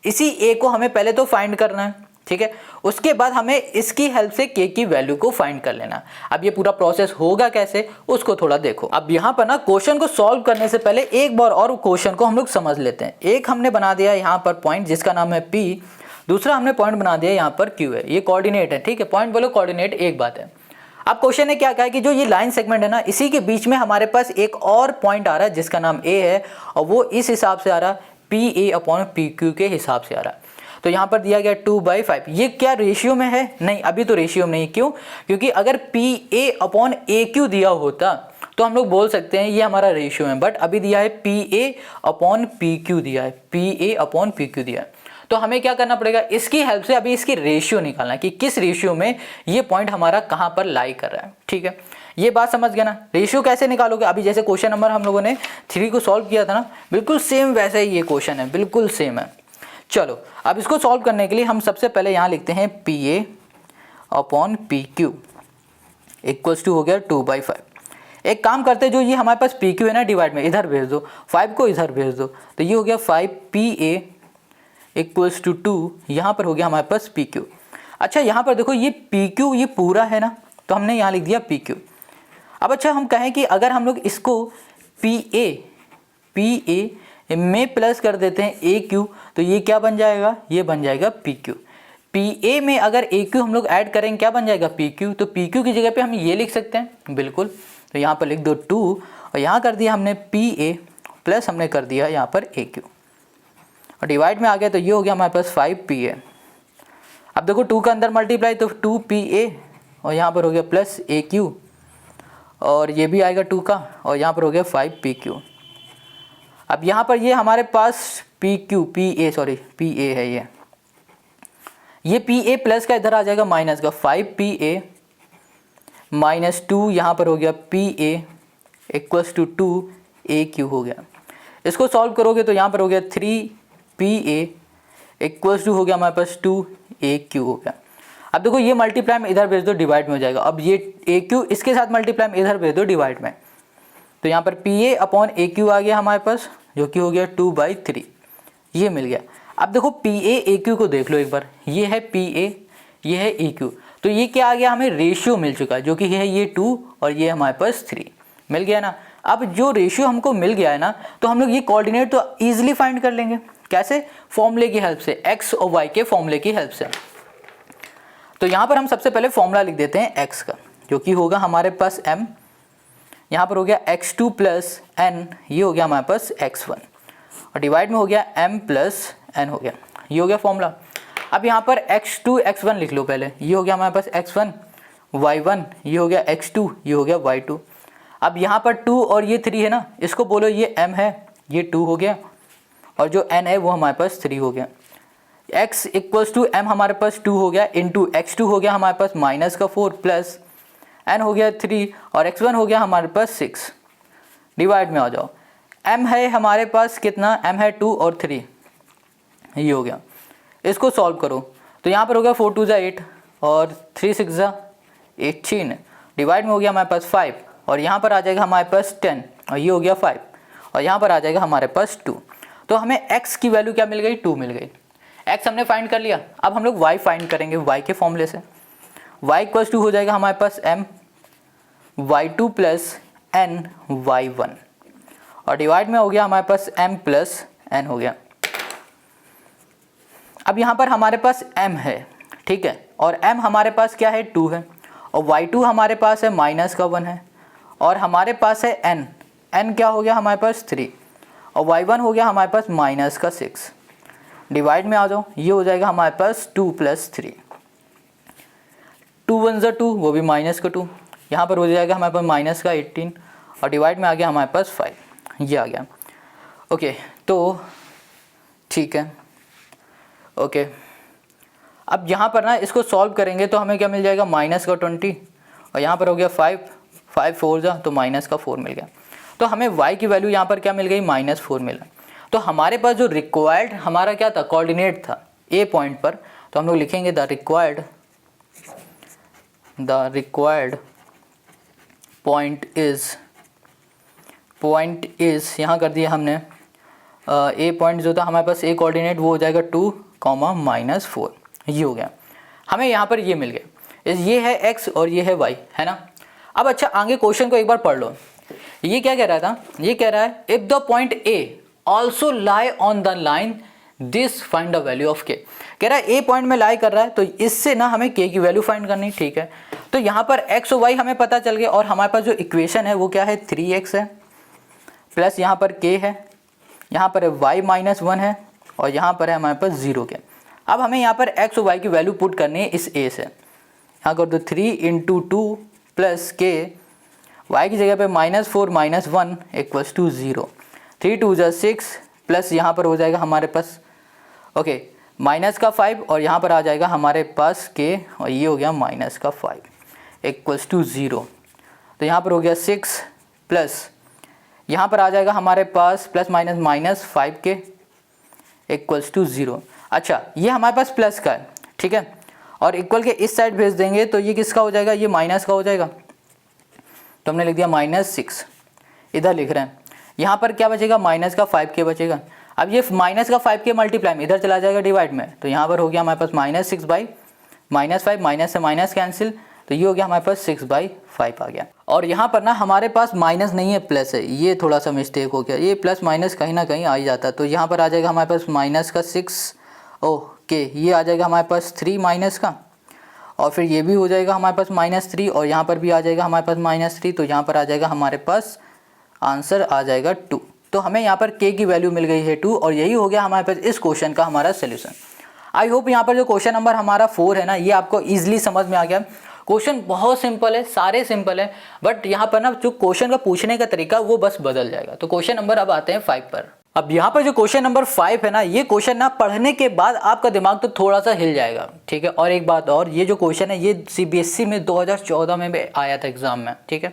इसी A को हमें पहले तो फाइंड करना है, ठीक है। उसके बाद हमें इसकी हेल्प से K की वैल्यू को फाइंड कर लेना। अब ये पूरा प्रोसेस होगा कैसे उसको थोड़ा देखो। अब यहाँ पर ना क्वेश्चन को सॉल्व करने से पहले एक बार और क्वेश्चन को हम लोग समझ लेते हैं। एक हमने बना दिया यहाँ पर पॉइंट जिसका नाम है P, दूसरा हमने पॉइंट बना दिया यहाँ पर Q है। ये कोऑर्डिनेट है, ठीक है। पॉइंट बोलो कोऑर्डिनेट, एक बात है। अब क्वेश्चन ने क्या कहा है कि जो ये लाइन सेगमेंट है ना, इसी के बीच में हमारे पास एक और पॉइंट आ रहा है जिसका नाम A है, और वो इस हिसाब से आ रहा है PA अपॉन PQ के हिसाब से आ रहा है। तो यहाँ पर दिया गया 2/5। ये क्या रेशियो में है? नहीं, अभी तो रेशियो में नहीं। क्यों? क्योंकि अगर PA अपॉन AQ दिया होता तो हम लोग बोल सकते हैं ये हमारा रेशियो है, बट अभी दिया है PA अपॉन PQ दिया है, PA अपॉन PQ दिया है। तो हमें क्या करना पड़ेगा, इसकी हेल्प से अभी इसकी रेशियो निकालना कि किस रेशियो में ये पॉइंट हमारा कहाँ पर लाई कर रहा है, ठीक है। ये बात समझ गया ना। रेशियो कैसे निकालोगे, अभी जैसे क्वेश्चन नंबर हम लोगों ने 3 को सॉल्व किया था ना, बिल्कुल सेम वैसा ही ये क्वेश्चन है, बिल्कुल सेम है। चलो अब इसको सॉल्व करने के लिए हम सबसे पहले यहाँ लिखते हैं PA upon PQ equals to हो गया 2/5। एक काम करते हैं, जो ये हमारे पास PQ है ना, डिवाइड में इधर भेज दो, 5 को इधर भेज दो, तो ये हो गया 5PA इक्वल्स टू 2, यहाँ पर हो गया हमारे पास PQ। अच्छा यहाँ पर देखो ये PQ ये पूरा है ना, तो हमने यहाँ लिख दिया PQ। अब अच्छा हम कहें कि अगर हम लोग इसको PA में प्लस कर देते हैं AQ, तो ये क्या बन जाएगा, ये बन जाएगा PQ। PA में अगर AQ हम लोग ऐड करेंगे क्या बन जाएगा PQ, तो PQ की जगह पे हम ये लिख सकते हैं, बिल्कुल। तो यहाँ पर लिख दो 2, और यहाँ कर दिया हमने PA प्लस हमने कर दिया यहाँ पर AQ, और डिवाइड में आ गया, तो ये हो गया हमारे पास 5PA। अब देखो 2 का अंदर मल्टीप्लाई, तो 2PA और यहाँ पर हो गया प्लस AQ, और ये भी आएगा 2 का, और यहाँ पर हो गया 5PQ। अब यहाँ पर ये हमारे पास PA है, ये PA प्लस का इधर आ जाएगा माइनस का, 5PA माइनस 2, यहाँ पर हो गया PA इक्वल्स टू 2AQ हो गया। इसको सॉल्व करोगे तो यहाँ पर हो गया 3PA इक्वल्स टू हो गया हमारे पास 2AQ हो गया। अब देखो ये मल्टीप्लाई में इधर भेज दो, डिवाइड में हो जाएगा। अब ये AQ इसके साथ मल्टीप्लाई में इधर भेज दो, डिवाइड में। तो यहाँ पर PA अपॉन AQ आ गया हमारे पास, जो कि हो गया 2/3, ये मिल गया। अब देखो PA AQ को देख लो एक बार, ये है PA, ये है AQ, तो ये क्या आ गया, हमें रेशियो मिल चुका है, जो कि है ये 2 और ये हमारे पास 3 मिल गया ना। अब जो रेशियो हमको मिल गया है ना, तो हम लोग ये कोऑर्डिनेट तो ईजिली फाइंड कर लेंगे। कैसे? फॉर्मूले की हेल्प से, x और y के फॉर्मूले की हेल्प से। तो यहाँ पर हम सबसे पहले फॉर्मूला लिख देते हैं x का, जो कि होगा हमारे पास m, यहाँ पर हो गया x2 प्लस n, ये हो गया हमारे पास x1, और डिवाइड में हो गया m प्लस n हो गया, ये हो गया फॉर्मूला। अब यहाँ पर x2 x1 लिख लो पहले, ये हो गया हमारे पास x1, y1, ये हो गया x2, ये हो गया y2। अब यहाँ पर 2 और ये 3 है ना, इसको बोलो ये m है, ये 2 हो गया, और जो n है वो हमारे पास 3 हो गया। x इक्वल्स टू m हमारे पास 2 हो गया, इंटू x2 हो गया हमारे पास माइनस का 4 प्लस n हो गया 3, और x1 हो गया हमारे पास 6। डिवाइड में आ जाओ, m है हमारे पास कितना, m है 2 और 3, ये हो गया। इसको सॉल्व करो तो यहाँ पर हो गया 4 2 8 और 3 6 18, डिवाइड में हो गया हमारे पास 5, और यहाँ पर आ जाएगा हमारे पास 10, और ये हो गया 5, और यहाँ पर आ जाएगा हमारे पास 2। तो हमें x की वैल्यू क्या मिल गई, 2 मिल गई। x हमने फाइंड कर लिया। अब हम लोग y फाइंड करेंगे y के फॉर्मूले से। y इक्वल्स टू हो जाएगा हमारे पास m y2 plus n y1, और डिवाइड में हो गया हमारे पास m प्लस n हो गया। अब यहाँ पर हमारे पास m है, ठीक है, और m हमारे पास क्या है, 2 है, और y2 हमारे पास है माइनस का 1 है, और हमारे पास है n क्या हो गया हमारे पास 3, और y1 हो गया हमारे पास माइनस का 6। डिवाइड में आ जाओ, ये हो जाएगा हमारे पास 2 प्लस 3, 2 1 2, वो भी माइनस का 2, यहाँ पर हो जाएगा हमारे पास माइनस का 18, और डिवाइड में आ गया हमारे पास 5, ये आ गया। ओके, तो ठीक है, ओके। अब यहाँ पर ना इसको सॉल्व करेंगे तो हमें क्या मिल जाएगा, माइनस का 20, और यहाँ पर हो गया 5 4 जा तो माइनस का 4 मिल गया। तो हमें y की वैल्यू यहाँ पर क्या मिल गई, -4 मिला। तो हमारे पास जो रिक्वायर्ड हमारा क्या था, कोऑर्डिनेट था a पॉइंट पर, तो हम लोग लिखेंगे द रिक्वायर्ड पॉइंट इज यहाँ कर दिया हमने a पॉइंट जो था हमारे पास a कोऑर्डिनेट, वो हो जाएगा 2, -4, ये हो गया। हमें यहाँ पर ये मिल गया, ये है x और ये है y, है ना। अब अच्छा, आगे क्वेश्चन को एक बार पढ़ लो। ये क्या कह रहा था, ये कह रहा है if the point a also lie on the line this find the value of k। कह रहा है a पॉइंट में लाई कर रहा है, तो इससे ना हमें k की वैल्यू फाइंड करनी, ठीक है। तो यहाँ पर x और y हमें पता चल गया, और हमारे पास जो इक्वेशन है वो क्या है, 3x है, प्लस यहाँ पर k है, यहाँ पर y -1 है, और यहाँ पर है हमारे पास 0 के। अब हमें यहाँ पर x और y की वैल्यू पुट करनी है इस a से। यहाँ कर दो 3 × 2 प्लस k, y की जगह पे -4 -1 इक्वल्स टू 0, 3 2 6, प्लस यहाँ पर हो जाएगा हमारे पास ओके माइनस का 5, और यहाँ पर आ जाएगा हमारे पास k, और ये हो गया -5 इक्वल्स टू 0। तो यहाँ पर हो गया 6, प्लस यहाँ पर आ जाएगा हमारे पास plus minus -5k equals to 0। अच्छा, ये हमारे पास प्लस का है, ठीक है, और इक्वल के इस साइड भेज देंगे तो ये किसका हो जाएगा, ये माइनस का हो जाएगा। तो हमने लिख दिया -6, इधर लिख रहे हैं। यहाँ पर क्या बचेगा, माइनस का 5k बचेगा। अब ये माइनस का 5k मल्टीप्लाई में इधर चला जाएगा डिवाइड में, तो यहाँ पर हो गया हमारे पास -6/-5, माइनस से माइनस कैंसिल, तो ये हो गया हमारे पास 6/5 आ गया। और यहाँ पर ना हमारे पास माइनस नहीं है, प्लस है, ये थोड़ा सा मिस्टेक हो गया, ये प्लस माइनस कहीं ना कहीं आ ही जाता है। तो यहाँ पर आ जाएगा हमारे पास माइनस का 6, ओके, ये आ जाएगा हमारे पास 3 माइनस का, और फिर ये भी हो जाएगा हमारे पास -3, और यहाँ पर भी आ जाएगा हमारे पास -3, तो यहाँ पर आ जाएगा हमारे पास आंसर आ जाएगा 2। तो हमें यहाँ पर k की वैल्यू मिल गई है 2, और यही हो गया हमारे पास इस क्वेश्चन का हमारा सोल्यूशन। आई होप यहाँ पर जो क्वेश्चन नंबर हमारा 4 है ना, ये आपको ईजिली समझ में आ गया। क्वेश्चन बहुत सिंपल है, सारे सिंपल है, बट यहाँ पर ना जो क्वेश्चन का पूछने का तरीका वो बस बदल जाएगा। तो क्वेश्चन नंबर अब आते हैं 5 पर। अब यहाँ पर जो क्वेश्चन नंबर 5 है ना, ये क्वेश्चन ना पढ़ने के बाद आपका दिमाग तो थोड़ा सा हिल जाएगा, ठीक है। और एक बात और, ये जो क्वेश्चन है ये CBSE में 2014 में भी आया था एग्जाम में, ठीक है।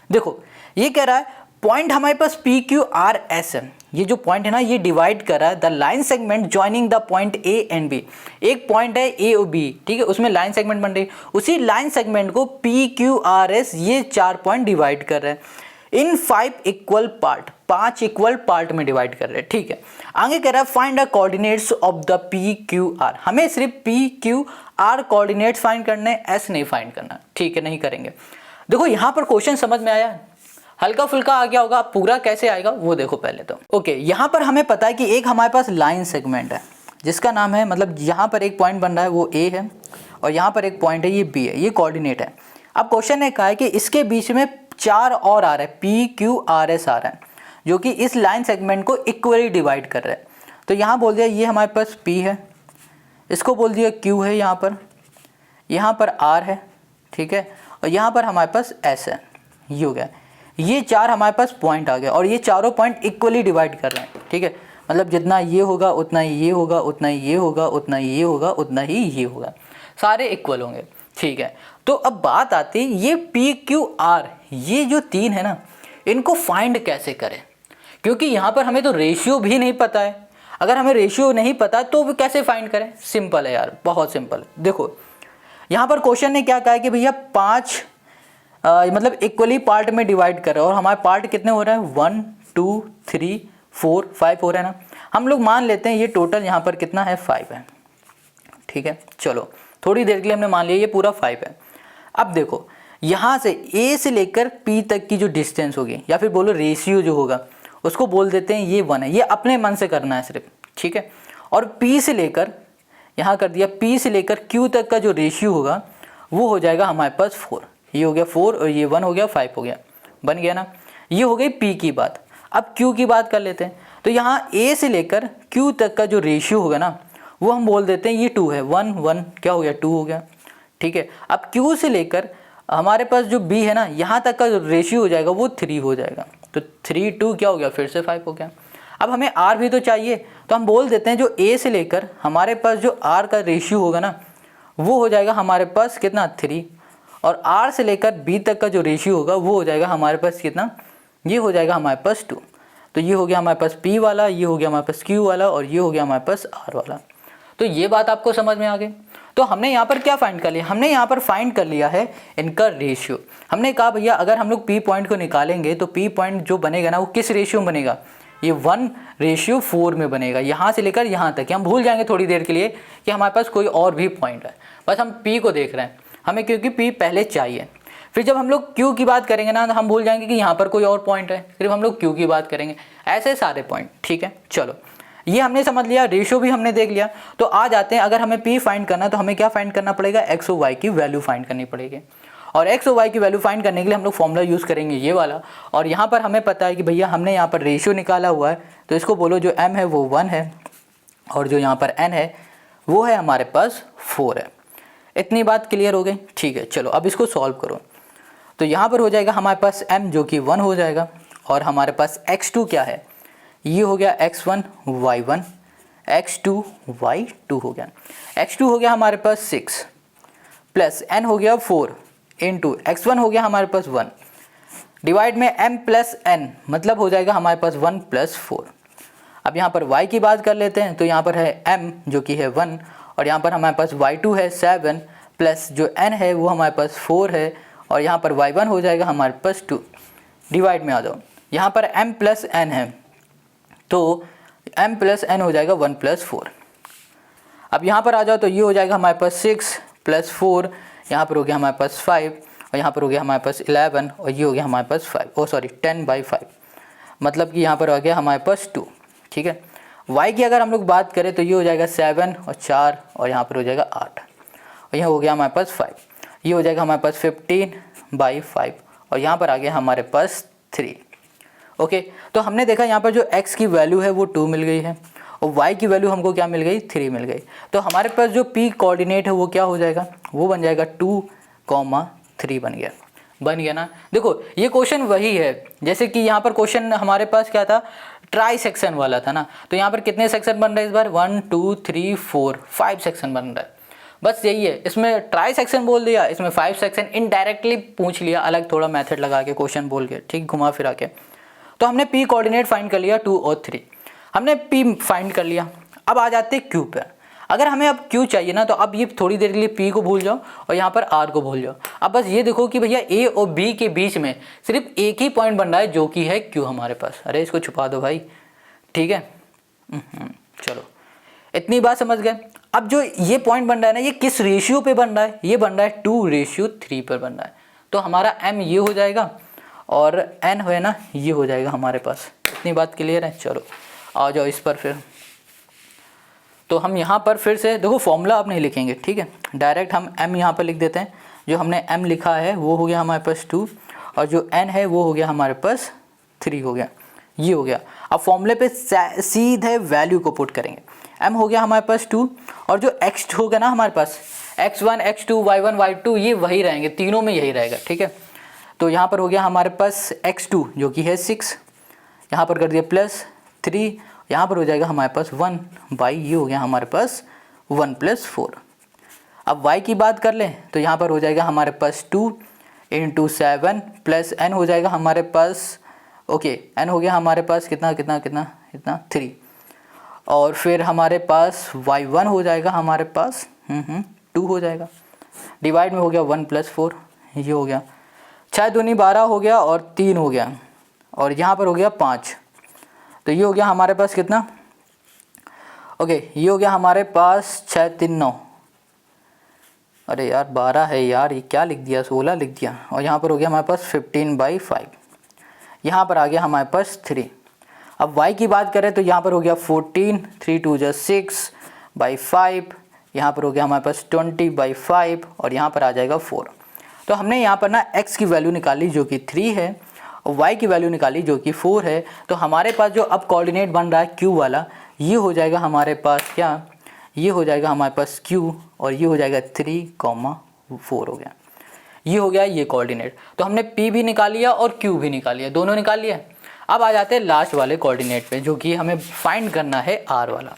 देखो ये कह रहा है पॉइंट हमारे पास पी क्यू आर एस है, ये जो पॉइंट है ना ये डिवाइड कर रहा है the line segment joining the point A and B. एक पॉइंट है ए और बी, ठीक है, उसमें लाइन सेगमेंट बन रही है, उसी लाइन सेगमेंट को पी क्यू आर एस ये 4 पॉइंट डिवाइड कर रहे हैं इन 5 इक्वल पार्ट, 5 इक्वल पार्ट में डिवाइड कर रहे हैं, ठीक है। आगे कह रहा है find the coordinates of the P Q R, हमें सिर्फ P Q R coordinates find करने, एस नहीं फाइंड करना, ठीक है, नहीं करेंगे। देखो यहाँ पर क्वेश्चन समझ में आया, हल्का फुल्का आ गया होगा, पूरा कैसे आएगा वो देखो पहले तो। ओके, यहाँ पर हमें पता है कि एक हमारे पास लाइन सेगमेंट है जिसका नाम है, मतलब यहाँ पर एक पॉइंट बन रहा है वो ए है और यहाँ पर एक पॉइंट है ये बी है, ये कोऑर्डिनेट है। अब क्वेश्चन ने कहा है कि इसके बीच में 4 और आ रहा है, पी क्यू आर एस आ रहा है, जो कि इस लाइन सेगमेंट को इक्वली डिवाइड कर रहा है। तो यहाँ बोल दिया ये हमारे पास पी है, इसको बोल दिया क्यू है, यहाँ पर आर है, ठीक है, और यहाँ पर हमारे पास एस है, ये हो गया। ये 4 हमारे पास पॉइंट आ गए और ये चारों पॉइंट इक्वली डिवाइड कर रहे हैं, ठीक है, मतलब जितना ये होगा उतना ही ये होगा, उतना ही ये होगा, उतना ही ये होगा, उतना ही ये होगा, सारे इक्वल होंगे, ठीक है। तो अब बात आती है ये पी क्यू आर, ये जो 3 है ना, इनको फाइंड कैसे करें, क्योंकि यहाँ पर हमें तो रेशियो भी नहीं पता है। अगर हमें रेशियो नहीं पता तो भी कैसे फाइंड करें? सिंपल है यार, बहुत सिंपल। देखो यहाँ पर क्वेश्चन ने क्या कहा है कि भैया 5 मतलब इक्वली पार्ट में डिवाइड कर रहे हैं और हमारे पार्ट कितने हो रहे हैं, 1 2 3 4 5 हो रहे हैं ना। हम लोग मान लेते हैं ये टोटल यहाँ पर कितना है, 5 है, ठीक है। चलो थोड़ी देर के लिए हमने मान लिया ये पूरा 5 है। अब देखो यहाँ से ए से लेकर पी तक की जो डिस्टेंस होगी या फिर बोलो रेशियो जो होगा उसको बोल देते हैं ये 1 है, ये अपने मन से करना है सिर्फ, ठीक है। और पी से लेकर यहाँ कर दिया, पी से लेकर क्यू तक का जो रेशियो होगा वो हो जाएगा हमारे पास 4, ये हो गया 4 और ये 1 हो गया, 5 हो गया, बन गया ना। ये हो गई पी की बात। अब क्यू की बात कर लेते हैं। तो यहाँ ए से लेकर क्यू तक का जो रेशियो होगा ना वो हम बोल देते हैं ये 2 है, 1 1 क्या हो गया, 2 हो गया, ठीक है। अब क्यू से लेकर हमारे पास जो बी है ना यहाँ तक का जो रेशियो हो जाएगा वो 3 हो जाएगा, तो 3 2 क्या हो गया, फिर से 5 हो गया। अब हमें आर भी तो चाहिए, तो हम बोल देते हैं जो ए से लेकर हमारे पास जो आर का रेशियो होगा ना वो हो जाएगा हमारे पास कितना, 3, और आर से लेकर बी तक का जो रेशियो होगा वो हो जाएगा हमारे पास कितना, ये हो जाएगा हमारे पास 2। तो ये हो गया हमारे पास पी वाला, ये हो गया हमारे पास क्यू वाला और ये हो गया हमारे पास आर वाला। तो ये बात आपको समझ में आ गई। तो हमने यहाँ पर क्या फाइंड कर लिया, हमने यहाँ पर फाइंड कर लिया है इनका रेशियो। हमने कहा भैया अगर हम लोग पी पॉइंट को निकालेंगे तो पी पॉइंट जो बनेगा ना वो किस रेशियो में बनेगा, ये 1:4 में बनेगा, यहाँ से लेकर यहाँ तक। हम भूल जाएंगे थोड़ी देर के लिए कि हमारे पास कोई और भी पॉइंट है, बस हम पी को देख रहे हैं हमें, क्योंकि पी पहले चाहिए। फिर जब हम लोग क्यू की बात करेंगे ना तो हम भूल जाएंगे कि यहाँ पर कोई और पॉइंट है, सिर्फ हम लोग क्यू की बात करेंगे, ऐसे सारे पॉइंट, ठीक है। चलो ये हमने समझ लिया, रेशियो भी हमने देख लिया। तो आ जाते हैं, अगर हमें पी फाइंड करना तो हमें क्या फाइंड करना पड़ेगा, एक्स और वाई की वैल्यू फाइंड करनी पड़ेगी। और एक्स और वाई की वैल्यू फाइंड करने के लिए हम लोग फॉर्मूला यूज़ करेंगे ये वाला। और यहाँ पर हमें पता है कि भैया हमने यहाँ पर रेशियो निकाला हुआ है, तो इसको बोलो जो m है वो 1 है और जो यहाँ पर n है वो है हमारे पास 4 है। इतनी बात क्लियर हो गई, ठीक है। चलो अब इसको सॉल्व करो। तो यहाँ पर हो जाएगा हमारे पास m जो कि 1 हो जाएगा और हमारे पास x2 क्या है, ये हो गया x1 y1, x2 y2 हो गया। x2 हो गया हमारे पास 6 प्लस n हो गया 4 इंटू x1 हो गया हमारे पास 1 डिवाइड में m प्लस n, मतलब हो जाएगा हमारे पास 1 प्लस 4। अब यहाँ पर y की बात कर लेते हैं। तो यहाँ पर है m जो कि है 1 और यहाँ पर हमारे पास y2 है 7 प्लस जो n है वो हमारे पास 4 है और यहाँ पर y1 हो जाएगा हमारे पास 2। डिवाइड में आ जाओ, यहाँ पर m प्लस n है तो m प्लस n हो जाएगा 1 प्लस 4। अब यहाँ पर आ जाओ तो ये हो जाएगा हमारे पास 6 प्लस 4, यहाँ पर हो गया हमारे पास 5 और यहाँ पर हो गया हमारे पास 11 और ये हो गया हमारे पास 10/5, मतलब कि यहाँ पर आ गया हमारे पास 2, ठीक है। y की अगर हम लोग बात करें तो ये हो जाएगा 7 और 4 और यहाँ पर हो जाएगा 8 और यहाँ हो गया हमारे पास 5, ये हो जाएगा हमारे पास 15/5 और यहाँ पर आ गया हमारे पास 3। ओके, तो हमने देखा यहाँ पर जो x की वैल्यू है वो 2 मिल गई है और y की वैल्यू हमको क्या मिल गई, 3 मिल गई। तो हमारे पास जो p कोऑर्डिनेट है वो क्या हो जाएगा, वो बन जाएगा 2,3 बन गया ना। देखो ये क्वेश्चन वही है जैसे कि यहाँ पर क्वेश्चन हमारे पास क्या था, ट्राई सेक्शन वाला था ना। तो यहाँ पर कितने सेक्शन बन रहे हैं इस बार, 1 2 3 4 5 सेक्शन बन रहा है, बस यही है। इसमें ट्राई सेक्शन बोल दिया, इसमें 5 सेक्शन, इनडायरेक्टली पूछ लिया अलग थोड़ा मेथड लगा के क्वेश्चन बोल के, ठीक, घुमा फिरा के। तो हमने P कोऑर्डिनेट फाइंड कर लिया 2 और 3, हमने P फाइंड कर लिया। अब आ जाते Q पर। अगर हमें अब Q चाहिए ना, तो अब ये थोड़ी देर के लिए P को भूल जाओ और यहाँ पर R को भूल जाओ। अब बस ये देखो कि भैया A और B के बीच में सिर्फ एक ही पॉइंट बन रहा है जो कि है Q हमारे पास। अरे इसको छुपा दो भाई, ठीक है। चलो इतनी बात समझ गए। अब जो ये पॉइंट बन रहा है ना, ये किस रेशियो पे बन रहा है? ये बन रहा है 2:3 पर बन रहा है। तो हमारा M ये हो जाएगा और N है ना, ये हो जाएगा हमारे पास। इतनी बात क्लियर है। चलो आ जाओ इस पर फिर। तो हम यहाँ पर फिर से देखो, फॉर्मूला आप नहीं लिखेंगे, ठीक है, डायरेक्ट हम M यहाँ पर लिख देते हैं। जो हमने M लिखा है वो हो गया हमारे पास 2 और जो N है वो हो गया हमारे पास 3 हो गया, ये हो गया। अब फॉर्मूले पे सीधे वैल्यू को पुट करेंगे। M हो गया हमारे पास 2 और जो X होगा ना हमारे पास, X1, X2, Y1, Y2 ये वही रहेंगे, तीनों में यही रहेगा, ठीक है। तो यहाँ पर हो गया हमारे पास X2 जो कि है 6, यहाँ पर कर दिया +3, यहाँ पर हो जाएगा हमारे पास 1 बाई, ये हो गया हमारे पास 1 + 4। अब y की बात कर लें तो यहाँ पर हो जाएगा हमारे पास 2 × 7 प्लस n हो जाएगा हमारे पास, ओके, n हो गया हमारे पास कितना 3, और फिर हमारे पास y1 हो जाएगा हमारे पास 2 हो जाएगा, डिवाइड में हो गया 1 + 4, ये हो गया 6 दूनी 12 हो गया और 3 हो गया, और यहाँ पर हो गया 5। तो ये हो गया हमारे पास कितना, ओके, ये हो गया हमारे पास 6 3 9, अरे यार 12 है यार, ये क्या लिख दिया, 16 लिख दिया, और यहाँ पर हो गया हमारे पास 15/5, यहाँ पर आ गया हमारे पास 3। अब y की बात करें तो यहाँ पर हो गया 14, 3 2 6/5, यहाँ पर हो गया हमारे पास 20/5 और यहाँ पर आ जाएगा 4। तो हमने यहाँ पर ना x की वैल्यू निकाली जो कि 3 है और y की वैल्यू निकाली जो कि 4 है। तो हमारे पास जो अब कोऑर्डिनेट बन रहा है q वाला, ये हो जाएगा हमारे पास क्या, ये हो जाएगा हमारे पास q और ये हो जाएगा 3,4 हो गया, ये हो गया ये कोऑर्डिनेट। तो हमने p भी निकाल लिया और q भी निकाल लिया, दोनों निकाल लिया। अब आ जाते हैं लास्ट वाले कोऑर्डिनेट पे जो कि हमें फाइंड करना है r वाला।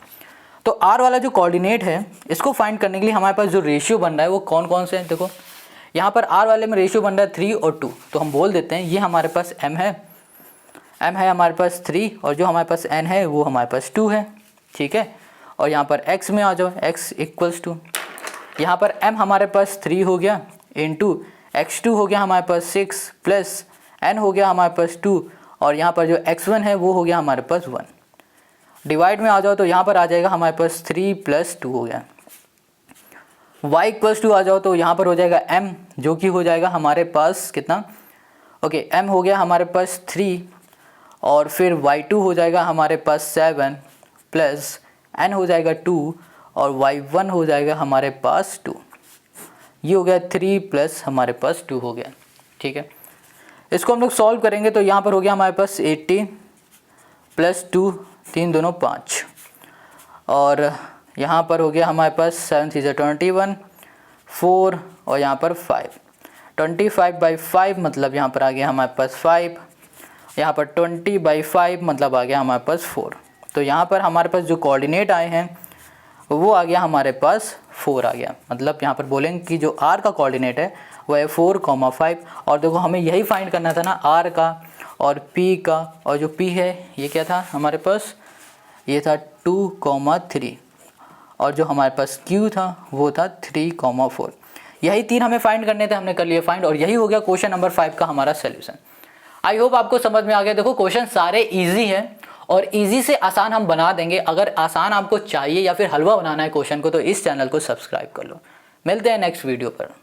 तो r वाला जो कोऑर्डिनेट है, इसको फाइंड करने के लिए हमारे पास जो रेशियो बन रहा है वो कौन कौन से हैं? देखो यहाँ पर r वाले में रेशियो बन रहा है 3 और 2, तो हम बोल देते हैं ये हमारे पास m है हमारे पास 3 और जो हमारे पास n है वो हमारे पास 2 है, ठीक है। और यहाँ पर x में आ जाओ, x = यहाँ पर m हमारे पास 3 हो गया इंटू x2 हो गया हमारे पास 6 प्लस n हो गया हमारे पास 2 और यहाँ पर जो x1 है वो हो गया हमारे पास 1। डिवाइड में आ जाओ तो यहाँ पर आ जाएगा हमारे पास 3 + 2 हो गया। y = आ जाओ तो यहाँ पर हो जाएगा m जो कि हो जाएगा हमारे पास कितना, ओके, m हो गया हमारे पास 3 और फिर y2 हो जाएगा हमारे पास 7 प्लस n हो जाएगा 2 और y1 हो जाएगा हमारे पास 2, ये हो गया 3 प्लस हमारे पास 2 हो गया, ठीक है। इसको हम लोग सॉल्व करेंगे तो यहाँ पर हो गया हमारे पास 18 + 2, 3 दूनी 5 और यहाँ पर हो गया हमारे पास 7 3 21, 4 और यहाँ पर 5, 25/5 मतलब यहाँ पर आ गया हमारे पास 5, यहाँ पर 20/5 मतलब आ गया हमारे पास 4। तो यहाँ पर हमारे पास जो कोऑर्डिनेट आए हैं वो आ गया हमारे पास 4 आ गया, मतलब यहाँ पर बोलेंगे कि जो r का कोऑर्डिनेट है वो है 4,5। और देखो हमें यही फाइंड करना था ना r का और p का, और जो p है ये क्या था हमारे पास, ये था 2,3 और जो हमारे पास q था वो था 3,4। यही 3 हमें फाइंड करने थे, हमने कर लिए फाइंड और यही हो गया क्वेश्चन नंबर 5 का हमारा सोल्यूशन। आई होप आपको समझ में आ गया। देखो क्वेश्चन सारे इजी हैं और इजी से आसान हम बना देंगे। अगर आसान आपको चाहिए या फिर हलवा बनाना है क्वेश्चन को तो इस चैनल को सब्सक्राइब कर लो। मिलते हैं नेक्स्ट वीडियो पर।